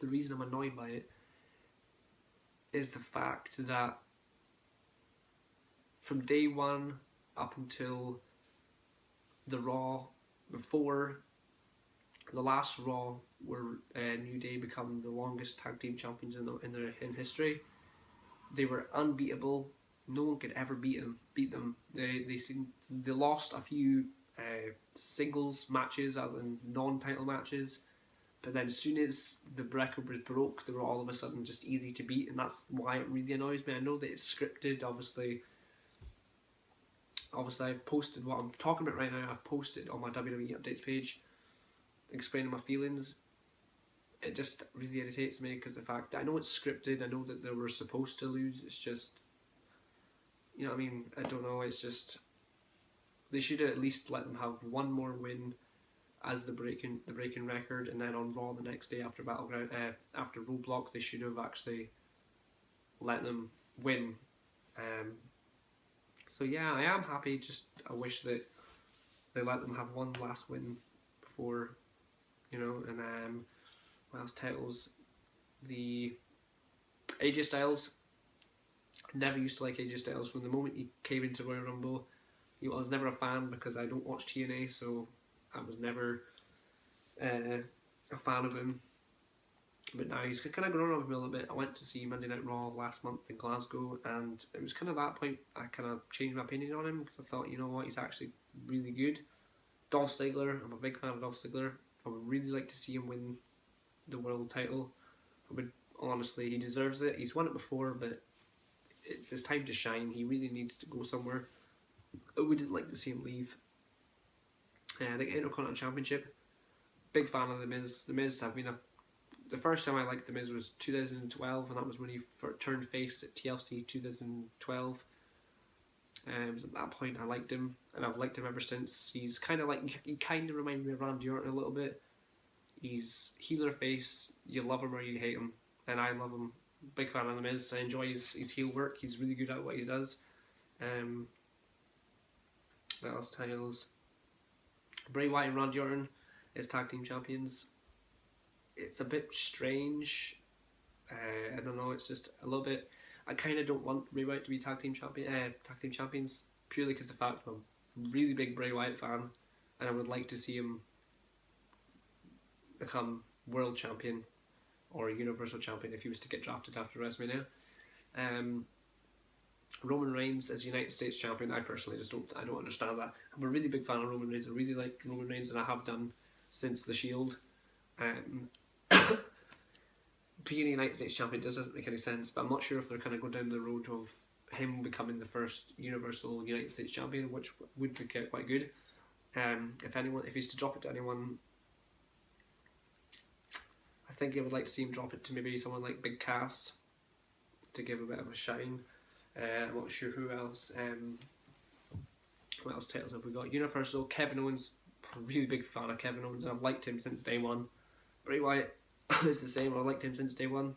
the reason I'm annoyed by it is the fact that from day one up until the Raw before the last Raw, where New Day become the longest tag team champions in history, they were unbeatable. No one could ever beat them. They lost a few singles matches, as in non-title matches, but then as soon as the record was broke, they were all of a sudden just easy to beat, and that's why it really annoys me. I know that it's scripted, obviously I've posted what I'm talking about right now. I've posted on my WWE updates page explaining my feelings. It just really irritates me because the fact that I know it's scripted, I know that they were supposed to lose, it's just, you know what I mean, I don't know, it's just, they should at least let them have one more win as the breaking record, and then on Raw the next day after Battleground, after Roadblock, they should have actually let them win. So yeah, I am happy, just I wish that they let them have one last win before, you know. And what else? Titles. The AJ Styles. Never used to like AJ Styles. From the moment he came into Royal Rumble, I was never a fan because I don't watch TNA, so I was never a fan of him. But now he's kind of grown on me a little bit. I went to see Monday Night Raw last month in Glasgow, and it was kind of that point I kind of changed my opinion on him because I thought, you know what, he's actually really good. Dolph Ziggler, I'm a big fan of Dolph Ziggler. I would really like to see him win the world title. I would, honestly, he deserves it. He's won it before, but it's his time to shine. He really needs to go somewhere. I wouldn't like to see him leave. The Intercontinental Championship, big fan of The Miz. The Miz, the first time I liked The Miz was 2012, and that was when he turned face at TLC 2012. So at that point I liked him, and I've liked him ever since. He's kind of like, he kind of reminds me of Randy Orton a little bit. He's heel or face, you love him or you hate him, and I love him. Big fan of The Miz. I enjoy his heel work. He's really good at what he does. What else? Titles. Bray Wyatt and Randy Orton as tag team champions. It's a bit strange. I don't know. It's just a little bit. I kind of don't want Bray Wyatt to be tag team champions purely because the fact I'm a really big Bray Wyatt fan, and I would like to see him become world champion or universal champion if he was to get drafted after WrestleMania. Roman Reigns as United States champion, I personally just don't understand that. I'm a really big fan of Roman Reigns. I really like Roman Reigns, and I have done since The Shield. Being a United States champion doesn't make any sense, but I'm not sure if they're kind of going down the road of him becoming the first universal United States champion, which would be quite good. If he's to drop it to anyone, I think I would like to see him drop it to maybe someone like Big Cass to give a bit of a shine. I'm not sure who else. What else titles have we got? Universal, Kevin Owens. I'm a really big fan of Kevin Owens, and I've liked him since day one. Bray Wyatt is the same. I've liked him since day one.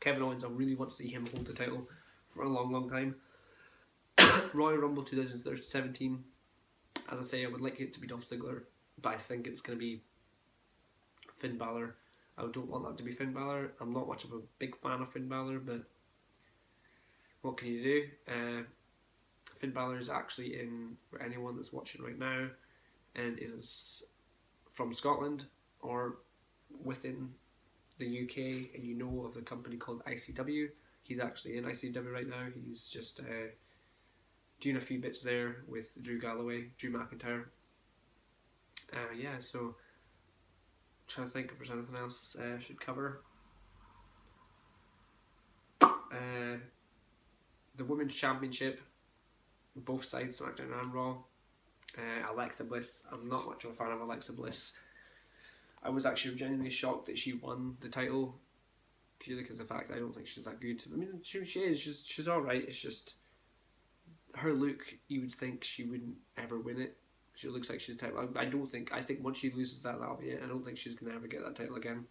Kevin Owens, I really want to see him hold the title for a long, long time. Royal Rumble 2017. As I say, I would like it to be Dolph Ziggler, but I think it's going to be Finn Balor. I don't want that to be Finn Balor. I'm not much of a big fan of Finn Balor, but what can you do? Finn Balor is actually in, for anyone that's watching right now, and is from Scotland or within the UK, and you know of the company called ICW. He's actually in ICW right now. He's just doing a few bits there with Drew McIntyre. Yeah, so trying to think if there's anything else I should cover. The Women's Championship, both sides, SmackDown and Raw. Alexa Bliss, I'm not much of a fan of Alexa Bliss. I was actually genuinely shocked that she won the title, purely because of the fact I don't think she's that good. I mean, she is, she's alright, it's just her look, you would think she wouldn't ever win it. She looks like she's the title. I think once she loses that, that'll be it. I don't think she's going to ever get that title again.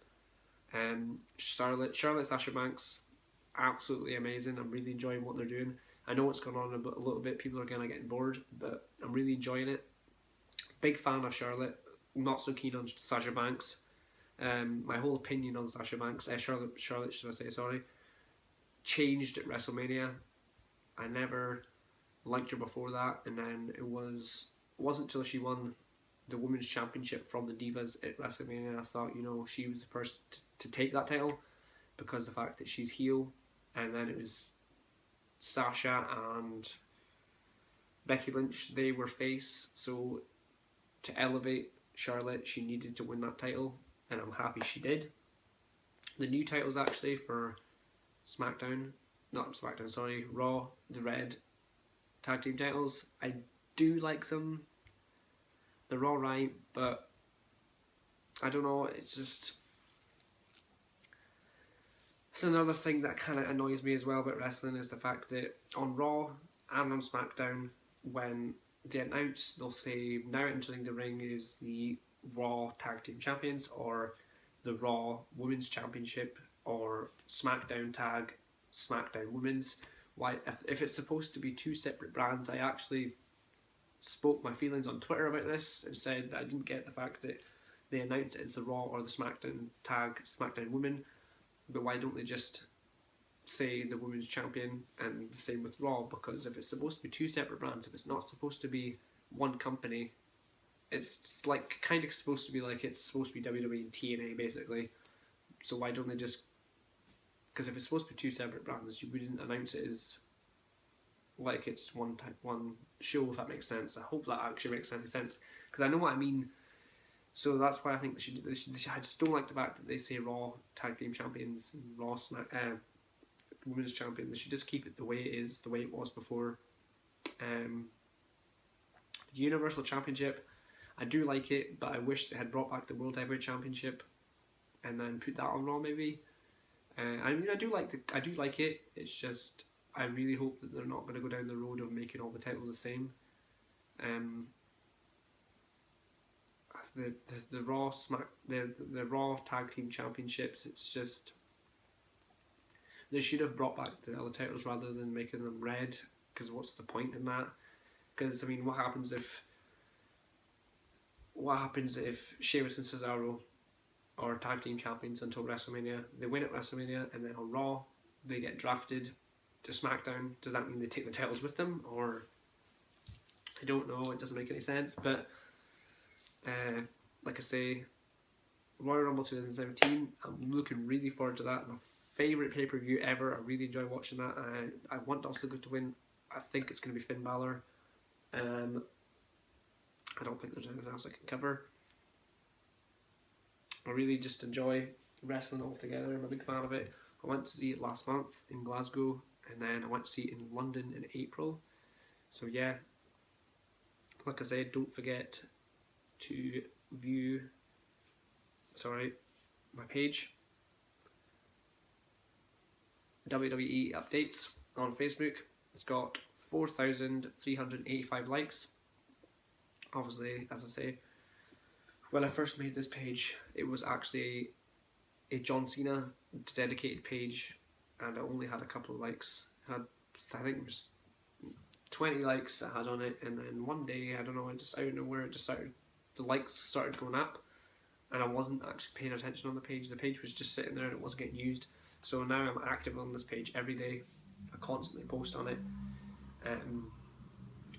Charlotte Sasha Banks, absolutely amazing. I'm really enjoying what they're doing. I know what's going on a little bit. People are kind of getting bored, but I'm really enjoying it. Big fan of Charlotte. Not so keen on Sasha Banks. My whole opinion on Sasha Banks, Charlotte, should I say, sorry, changed at WrestleMania. I never liked her before that, and then it wasn't until she won the Women's Championship from the Divas at WrestleMania I thought, she was the person to take that title, because the fact that she's heel, and then it was Sasha and Becky Lynch, they were face, so to elevate Charlotte, she needed to win that title, and I'm happy she did. The new titles actually for Raw, the red tag team titles, I do like them. They're alright, but I don't know, it's another thing that kind of annoys me as well about wrestling, is the fact that on Raw and on SmackDown, when they announce, they'll say, now entering the ring is the Raw Tag Team Champions, or the Raw Women's Championship, or SmackDown Tag, SmackDown Women's. Why, if it's supposed to be two separate brands, I actually spoke my feelings on Twitter about this and said that I didn't get the fact that they announce it as the Raw or the SmackDown Tag, SmackDown Women, but why don't they just say the Women's Champion, and the same with Raw? Because if it's supposed to be two separate brands, if it's not supposed to be one company, it's like kind of supposed to be like it's supposed to be WWE and TNA basically. So why don't they just, because if it's supposed to be two separate brands, you wouldn't announce it as like it's one show, if that makes sense. I hope that actually makes any sense, because I know what I mean. So that's why I think they should. I just don't like the fact that they say Raw Tag Team Champions and Raw Women's Champion. They should just keep it the way it is, the way it was before. The Universal Championship, I do like it, but I wish they had brought back the World Heavyweight Championship and then put that on Raw maybe. I mean, I do like it. It's just I really hope that they're not going to go down the road of making all the titles the same. The Raw the Raw Tag Team Championships, it's just, they should have brought back the other titles rather than making them red, because what's the point in that? Because I mean, what happens if Sheamus and Cesaro are tag team champions until WrestleMania? They win at WrestleMania, and then on Raw they get drafted to SmackDown. Does that mean they take the titles with them, or I don't know? It doesn't make any sense. But like I say, Royal Rumble 2017, I'm looking really forward to that. My favourite pay-per-view ever. I really enjoy watching that. I want Dustin to win. I think it's going to be Finn Balor. I don't think there's anything else I can cover. I really just enjoy wrestling altogether. I'm a big fan of it. I went to see it last month in Glasgow, and then I went to see it in London in April. So yeah, like I said, don't forget to view my page, WWE Updates, on Facebook. It's got 4,385 likes. Obviously, as I say, when I first made this page, it was actually a John Cena dedicated page, and I only had a couple of likes. I think it was 20 likes I had on it, and then one day, I don't know, out of nowhere, the likes started going up, and I wasn't actually paying attention on the page. The page was just sitting there and it wasn't getting used. So now I'm active on this page every day. I constantly post on it.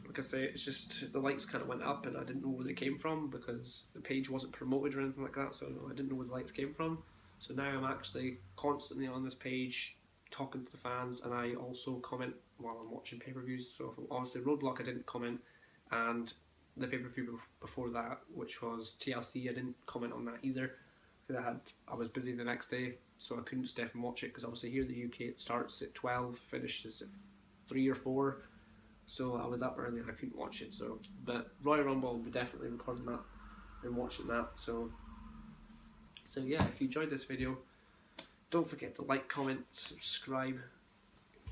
Like I say, it's just the likes kind of went up, and I didn't know where they came from because the page wasn't promoted or anything like that, so I didn't know where the likes came from. So now I'm actually constantly on this page talking to the fans, and I also comment while I'm watching pay-per-views. So obviously Roadblock I didn't comment, and the pay-per-view before that, which was TLC, I didn't comment on that either because I was busy the next day, so I couldn't step and watch it, because obviously here in the UK it starts at 12, finishes at 3 or 4, so I was up early and I couldn't watch it. So, but Royal Rumble, will be definitely recording that and watching that. So yeah, if you enjoyed this video, don't forget to like, comment, subscribe,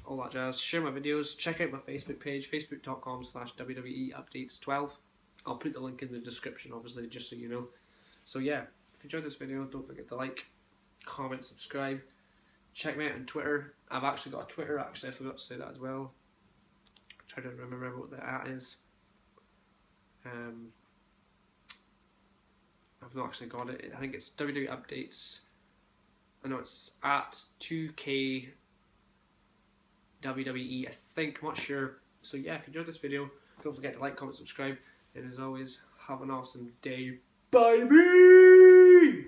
all that jazz. Share my videos. Check out my Facebook page, facebook.com/WWE Updates 12. I'll put the link in the description, obviously, just so you know. So yeah, if you enjoyed this video, don't forget to like, comment, subscribe. Check me out on Twitter. I've actually got a Twitter, I forgot to say that as well. I'm trying to remember what the @ is. I've not actually got it. I think it's WWE Updates. I know it's at 2K WWE, I think, I'm not sure. So yeah, if you enjoyed this video, don't forget to like, comment, subscribe, and as always, have an awesome day. Bye!